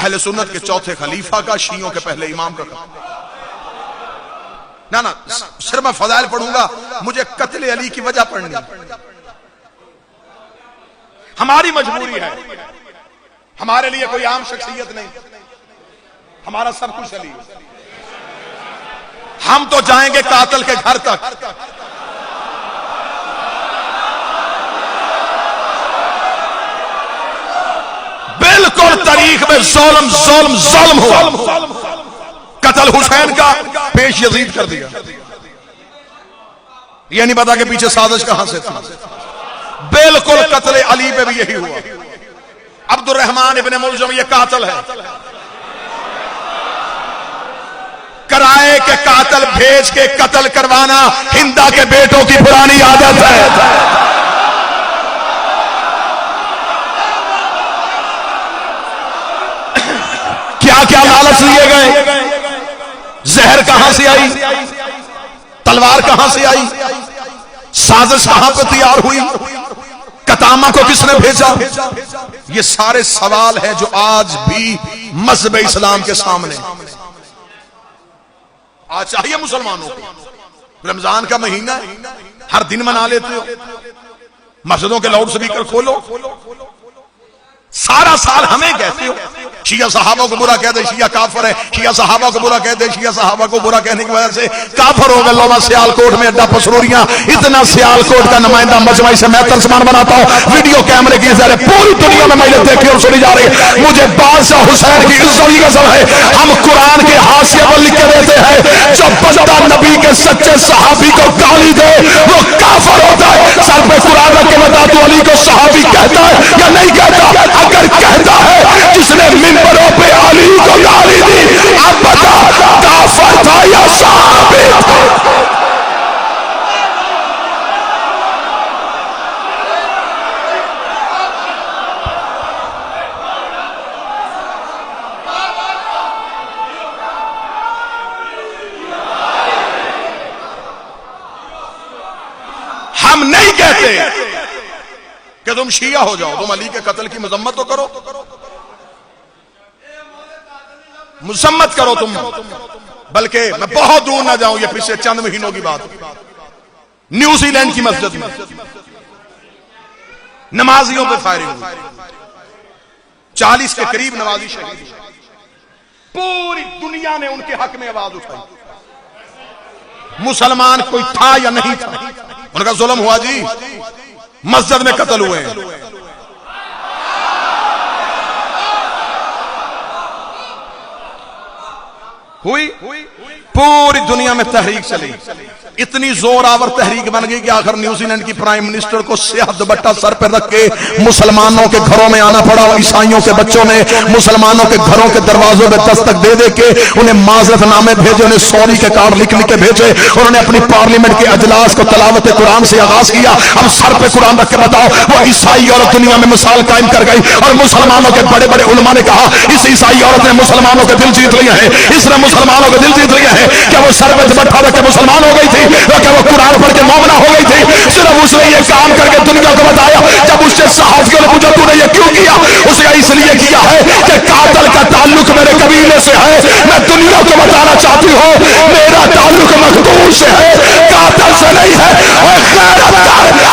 अहले सुन्नत के चौथे खलीफा का, शियों के पहले इमाम का। ना ना, सिर्फ मैं फजाइल पढ़ूंगा, मुझे कत्ल अली की वजह पढ़नी। हमारी मजबूरी है, हमारे लिए कोई आम शख्सियत नहीं, हमारा सब कुछ अली। हम तो जाएंगे कातिल के घर तक। बिल्कुल तारीख में ज़ुल्म ज़ुल्म ज़ुल्म हुआ। कत्ल हुसैन का पेश यजीद कर दिया। यह नहीं पता कि पीछे साजिश कहां से थी। बिल्कुल कत्ल अली पे भी यही हुआ। अब्दुर्रहमान इब्ने मुलजम ये कातिल है। कराए के कातिल भेज के कत्ल करवाना हिंदा के बेटों की पुरानी आदत है। क्या क्या लालच लिए गए, जहर कहां से आई, तलवार कहां से आई, साजिश कहां पर तैयार हुई, कतामा को किसने भेजा। ये सारे सवाल हैं जो आज भी मजहब इस्लाम के सामने। आज चाहिए मुसलमानों को, रमजान का महीना है, हर दिन मना लेते हो, मस्जिदों के लाउड स्पीकर खोलो, सारा साल हमें कहते हो शिया सहाबा को बुरा कह दे शिया काफर है, शिया सहाबा को बुरा कह दे शिया सहाबा को बुरा कहने की वजह से काफर हो गए। लोमा सियालकोट में अड्डा पसरूरियां, इतना सियालकोट का नुमाइंदा मजमा से मैं तर्जमान बनाता हूं। वीडियो कैमरे की जरिए पूरी दुनिया में मैंने देखी और सुनी जा रही है। मुझे बादशाह हुसैन की इज्जत की कसम है, हम कुरान के हाशिए पर लिख के देते हैं, जो बंदा नबी के सच्चे सहाबी को गाली दे वो काफर होता है। सर पे कुरान रख के बता तू अली को सहाबी कहता है या नहीं कहता। अगर कहता है, जिसने मिंबरों पे अली को गाली दी, अब बता काफर था या सहाबी था। हम नहीं कहते कि तुम शिया हो जाओ, तुम अली के कत्ल की मजम्मत तो करो, मुसम्मत करो तुम। बल्कि मैं बहुत दूर ना जाऊं, ये पिछले चंद महीनों की बात, न्यूजीलैंड की मस्जिद में नमाजियों पे फायरिंग हुई, 40 के करीब नमाजी शहीद हुए। पूरी दुनिया ने उनके हक में आवाज उठाई, मुसलमान कोई था या नहीं था, उनका जुल्म हुआ जी, मस्जिद में कत्ल हुए हैं। हुई पूरी दुनिया में तहरीक चली, इतनी जोरावर तहरीक बन गई कि आखिर न्यूजीलैंड की प्राइम मिनिस्टर को स्याह दुपट्टा सर पर रख के मुसलमानों के घरों में आना पड़ा। ईसाइयों के बच्चों ने मुसलमानों के घरों के दरवाजों में दस्तक दे दे के उन्हें माजरतनामे भेजे, उन्हें सॉरी के कार्ड लिख लिख के भेजे। उन्होंने अपनी पार्लियामेंट के अजलास को तलावत कुरान से आगाज किया। अब सर पे कुरान रख के बताओ, वो ईसाई औरत दुनिया में मिसाल कायम कर गई। और मुसलमानों के बड़े बड़े उलमा ने कहा, इस ईसाई औरत ने मुसलमानों के दिल जीत लिए हैं, इसने मुसलमानों के दिल जीत लिए हैं। क्या वो सर पे दुपट्टा रख के मुसलमान हो गई थी? क्या वो कुरान पढ़ के मोमना हो गई थी? सिर्फ उसने ये काम करके दुनिया को बताया। जब उससे सहाफियों ने पूछा तूने ये क्यों किया, उसने इसलिए किया है कि कातिल का ताल्लुक मेरे कबीले से है। मैं दुनिया को बताना चाहती हूँ मेरा ताल्लुक मखदूम से है, कातिल से नहीं है।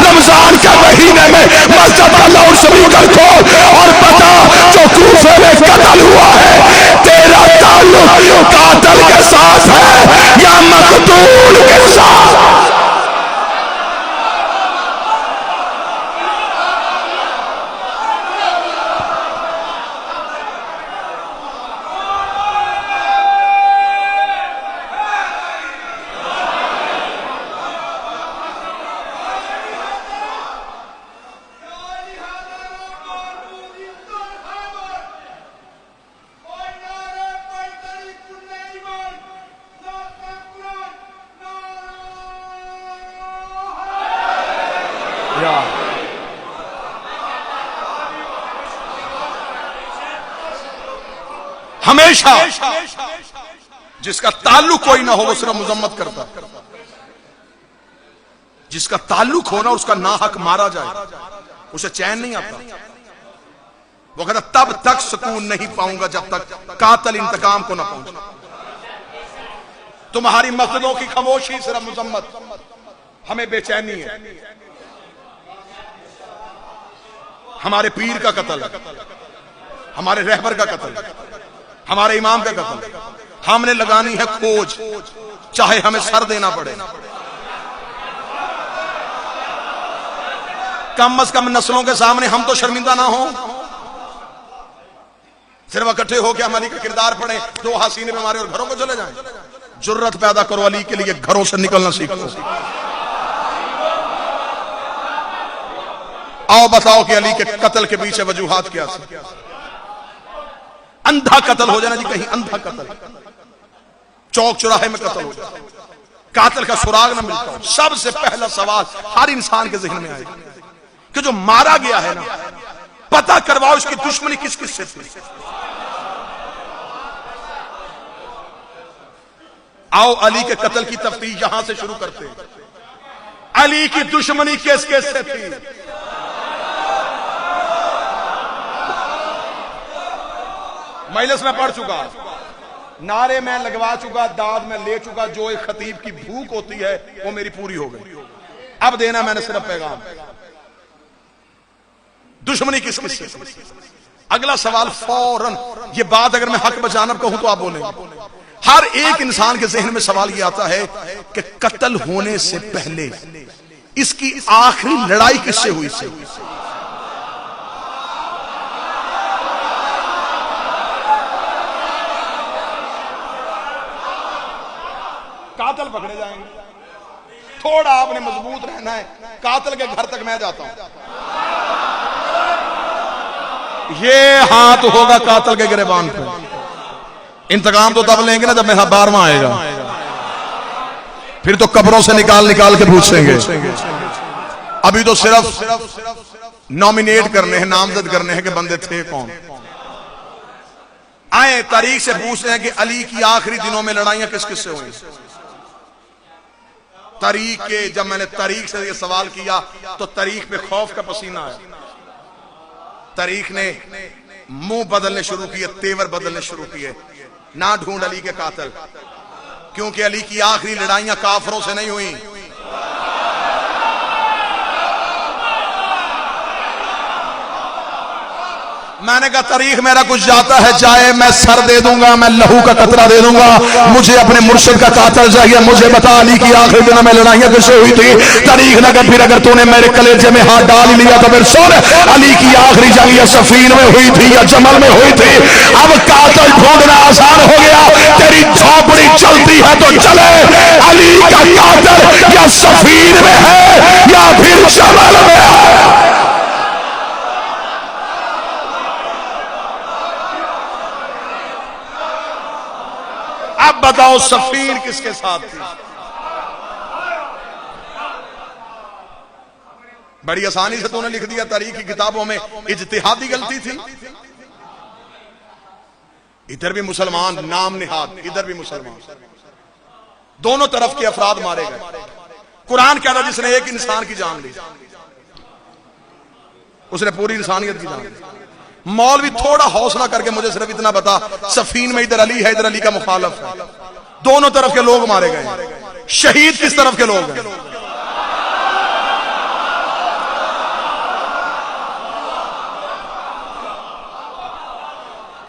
रमजान के महीने में मस्जिद का लाउड स्पीकर खोल और बता, जो कूफे में कत्ल हुआ है, तेरा ताल्लुक कातिल के साथ है या मकतूल के साथ? हमेशा जिसका ताल्लुक कोई ना हो वो सिर्फ मुजम्मत करता, जिसका ताल्लुक हो ना उसका नाहक मारा जाए, उसे चैन नहीं आता। वो कहता तब तक सुकून नहीं पाऊंगा जब तक कातिल इंतकाम को ना पहुंचे। तुम्हारी मस्जिदों की खामोशी सिर्फ मुजम्मत, हमें बेचैनी है। हमारे पीर का कत्ल, हमारे रहबर का कत्ल, हमारे इमाम का कत्ल, हमने लगानी है खोज, चाहे हमें सर देना पड़े। कम अज कम नस्लों के सामने हम तो शर्मिंदा ना हो। सिर्फ इकट्ठे होकर हम अली का किरदार पढ़े, दो हसीने पे मारे और घरों को चले जाएं। जुर्रत पैदा करो, अली के लिए घरों से निकलना सीखो। आओ बताओ कि अली के कत्ल के पीछे वजूहात क्या है। अंधा कत्ल हो जाना जी, कहीं अंधा कत्ल, चौक चौराहे में कत्ल हो जाए, कातिल का सुराग न मिलता हो। सबसे पहला सवाल हर इंसान के जहन में आएगा कि जो मारा गया है ना, पता करवाओ इसकी दुश्मनी किस किस से थी। आओ अली के कत्ल की तफ्तीश यहां से शुरू करते हैं। अली की दुश्मनी किस किस से थी। मजलिस में पढ़ चुका, नारे में लगवा चुका, दाद में ले चुका। जो एक खतीब की भूख होती है वो मेरी पूरी हो गई। अब देना मैंने सिर्फ पैगाम, दुश्मनी किस किस से। अगला सवाल फौरन, ये बात अगर मैं हक बचाना कहूं तो आप बोलेंगे। हर एक इंसान के जहन में सवाल ये आता है कि कत्ल होने से पहले इसकी आखिरी लड़ाई किससे हुई से। कातिल पकड़े जाएंगे, थोड़ा आपने मजबूत रहना है। कातिल के घर तक मैं जाता हूं, ये हाथ होगा कातिल के गिरबान पे। इंतकाम तो तब लेंगे ना जब मेरा 12वां आएगा, फिर तो कब्रों से निकाल निकाल के पूछेंगे। अभी तो सिर्फ नॉमिनेट करने हैं, नामजद करने हैं कि बंदे थे कौन। आए तारीख से पूछते हैं कि अली की आखिरी दिनों में लड़ाइयां किस किस से हुई। तारीख के, जब मैंने तारीख से ये सवाल किया तो तारीख पे खौफ का पसीना आया। तारीख ने मुंह बदलने शुरू किए, तेवर बदलने शुरू किए। ना ढूंढ अली के कातिल, क्योंकि अली की आखिरी लड़ाइयां काफरों से नहीं हुई। मैंने कहा तारीख मेरा कुछ जाता है जाए, मैं सर दे दूंगा, मैं लहू का कतरा दे दूंगा, मुझे अपने मुर्शिद का कातिल चाहिए। मुझे बता अली की आखिरी दिनों में लड़ाइयां किससे हुई थी। तारीख ने फिर अगर तूने मेरे कलेजे में हाथ डाल ही लिया तो फिर सुन, अली की आखिरी जंग या सफीन में हुई थी या जमल में हुई थी। अब कातिल ढूंढना आसान हो गया। तेरी झोपड़ी चलती है तो चले, अली का कातिल या सफीन में है या फिर जमल में है। अब बताओ सफीन किसके साथ थी। बड़ी आसानी से तूने लिख दिया तारीख की किताबों में इज्तिहादी गलती थी। इधर भी मुसलमान नाम निहाद, इधर भी मुसलमान, दोनों तरफ के अफराद मारे गए। कुरान कहता जिसने एक इंसान की जान ली उसने पूरी इंसानियत की जान ली। मौलवी थोड़ा हौसला करके मुझे सिर्फ इतना बता, सफीन में इधर अली है, इधर अली का मुखालफ है, दोनों तरफ के लोग मारे गए। शहीद किस तरफ के लोग हैं?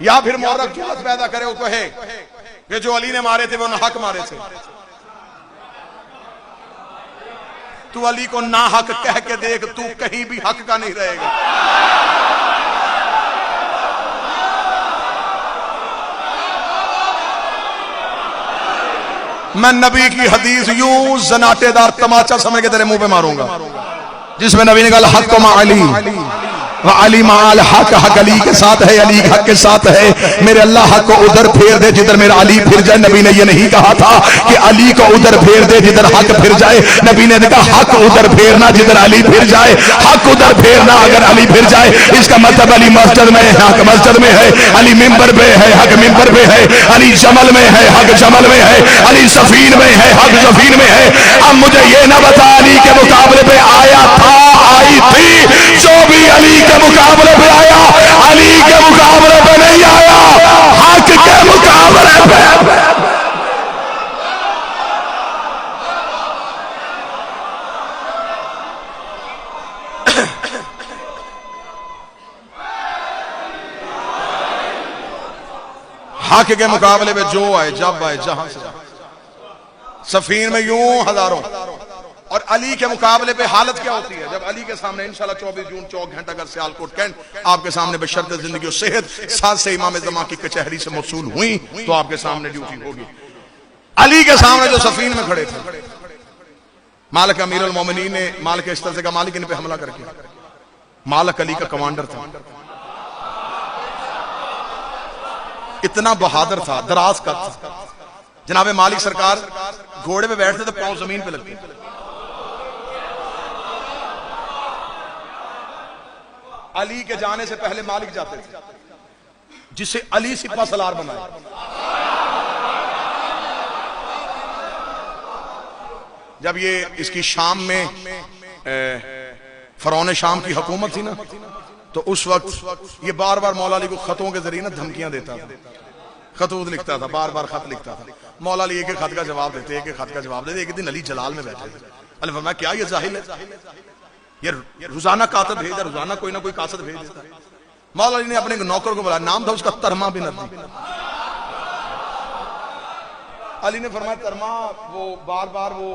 या फिर मौरख जुलत पैदा करे, वो कहे कि जो अली ने मारे थे वो नाहक मारे थे। तू अली को नाहक कह के देख, तू कहीं भी हक का नहीं रहेगा। मैं नबी की हदीस यूं जनाटेदार तमाचा समझ के तेरे मुंह पे मारूंगा, जिसमें नबी ने कहा हक मा अली व अली माल हक, हक अली के साथ है, अली हक के साथ है। मेरे अल्लाह हक को उधर फेर दे जिधर मेरा अली फिर जाए। नबी ने ये नहीं कहा था कि अली को उधर फेर दे जिधर हक फिर जाए। नबी ने कहा हक उधर फेरना जिधर अली फिर जाए, हक उधर फेरना अगर अली फिर जाए। इसका मतलब अली मस्जिद में है, हक मस्जिद में है, अली मिंबर पे है, हक मिंबर पे है, अली जमल में है, हक जमल में है, अली सफीन में है, हक सफीन में है। अब मुझे ये ना बता अली के मुकाबले पे आया था, आई थी जो भी अली के मुकाबले पे आया, अली के मुकाबले पे नहीं आया, हक के मुकाबले पे। हक के मुकाबले में जो आए, जब आए, जहां से। सफीन में यूं हजारों, और अली के मुकाबले पे हालत क्या होती है जब अली के सामने इंशाल्लाह 24 जून चौक घंटा घर सियालकोट कैंट आपके सामने बशर्ते जिंदगी और सेहत साथ से इमाम ज़मा की कचहरी से मौसूल हुई तो आपके सामने ड्यूटी होगी। अली के सामने जो सफीन में खड़े थे, मालिक अमीरुल मोमिनीन ने मालिक इस तरह से का मालिक इन पे हमला करके, मालिक अली का कमांडर था, इतना बहादुर था, दराज का था। जनाबे मालिक सरकार घोड़े पे बैठते तो पांव जमीन पे लगते। अली के जाने से पहले मालिक जाते थे, जिसे अली सिपा सलार बनाया। जब ये इसकी शाम में फरौन शाम की हुकूमत थी ना, तो उस वक्त ये बार बार मौला अली को खतों के जरिए ना धमकियां देता था, खतूत लिखता था, बार बार खत लिखता था। मौला अली एक एक खत का जवाब देते, एक एक खत का जवाब देते। एक दिन अली जलाल में बैठे थे, अली फरमाया क्या ये जाहिल है, ये रोजाना कातब भेज, रोजाना कोई ना कोई कासद भेज देता। मौला अली ने अपने नौकर को बुलाया, नाम था उसका तरमा बिन अदी। अली ने फरमाया तरमा वो बार बार वो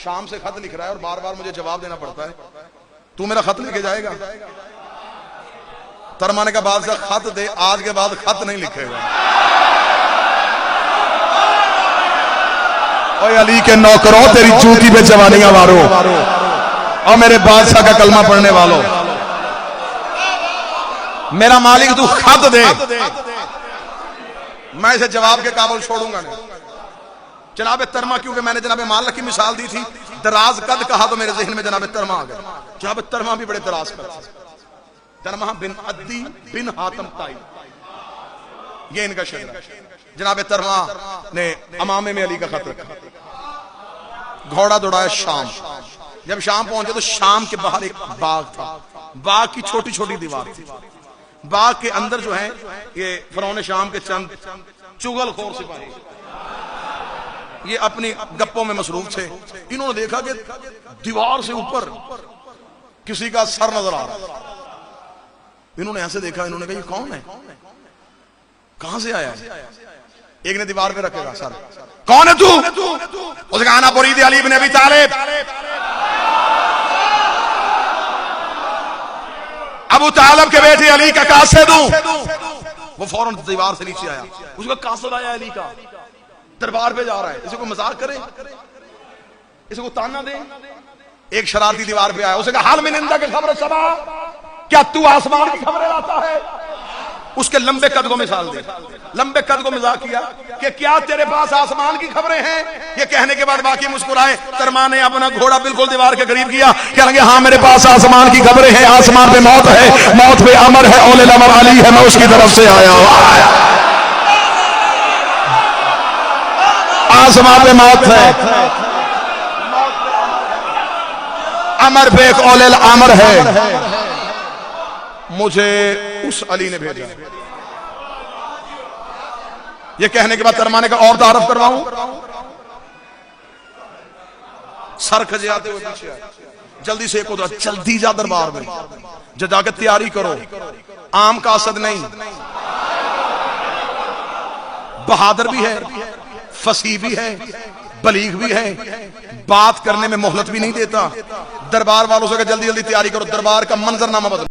शाम से खत लिख रहा है और बार बार मुझे जवाब देना पड़ता है, तू मेरा खत लेके जाएगा? तरमा ने कहा बादशाह खत दे, आज के बाद खत नहीं लिखेगा। ओए अली के नौकरों, तेरी जूती पे जवानियां मारो, और मेरे बादशाह का कलमा पढ़ने वालों, मेरा मालिक तू खत दे, मैं इसे जवाब के काबुल छोड़ूंगा नहीं। जनाबे तरमा, क्योंकि मैंने जनाबे मालिक की मिसाल दी थी, दराज कद कहा तो मेरे जहन में जनाबे तरमा आ गया। जनाबे तरमा भी बड़े दराज कद, तरमा बिन अद्दी बिन हातम ताई, ये इनका शहर। जनाबे तरमा ने अमामे में अली का खत रखा, घोड़ा दौड़ाया शाम। जब शाम पहुंचे तो शाम के बाहर एक बाग था, बाग की छोटी छोटी दीवार थी। बाग के अंदर जो है ये फरौन शाम के चंद चुगलखोर सिपाही, ये अपनी गप्पों में मसरूफ थे। इन्होंने देखा कि दीवार से ऊपर किसी का सर नजर आ रहा। इन्होंने ऐसे देखा, इन्होंने कहा ये कौन है, कहां से आया है? एक ने दीवार पे रखेगा सर, कौन है तू? उसने कहा ना मुरीद अली इब्न अबी तालिब। अबू तालिब के बेटे अली का कासिद हूं। वो फौरन दीवार से नीचे आया, उसका कासिद आया अली का, दरबार पे जा रहा है। इसे को मजाक करे, इसे को ताना दे। एक शरारती दीवार पे आया, उसे कहा हाल में निंदा की खबर सबा, क्या तू आसमान की खबरें लाता है? उसके लंबे कद को मिसाल दे, लंबे कद को मजाक किया कि क्या तेरे पास आसमान की खबरें हैं? ये कहने के बाद बाकी मुस्कुराए। तरमा ने अपना घोड़ा बिल्कुल दीवार के करीब किया, कह लगे हाँ मेरे पास आसमान की खबरें हैं, आसमान पे मौत है, मौत पे अमर है, औले अमर अली है, मैं उसकी तरफ से आया हूं। आसमान पे मौत है, अमर पे एक औले अमर है, मुझे उस अली ने भेजा। ये कहने के बाद तरमाने का और तारफ करवाऊं। सर खजाते हुए पीछे आए, जल्दी से एक उधर, जल्दी जा दरबार में, जो जाकर तैयारी करो, आम का असद नहीं, बहादुर भी है, फसीह भी है, बलीग भी है, बात करने में मोहलत भी नहीं देता। दरबार वालों से जल्दी जल्दी तैयारी करो, दरबार का मंजरनामा बदलो।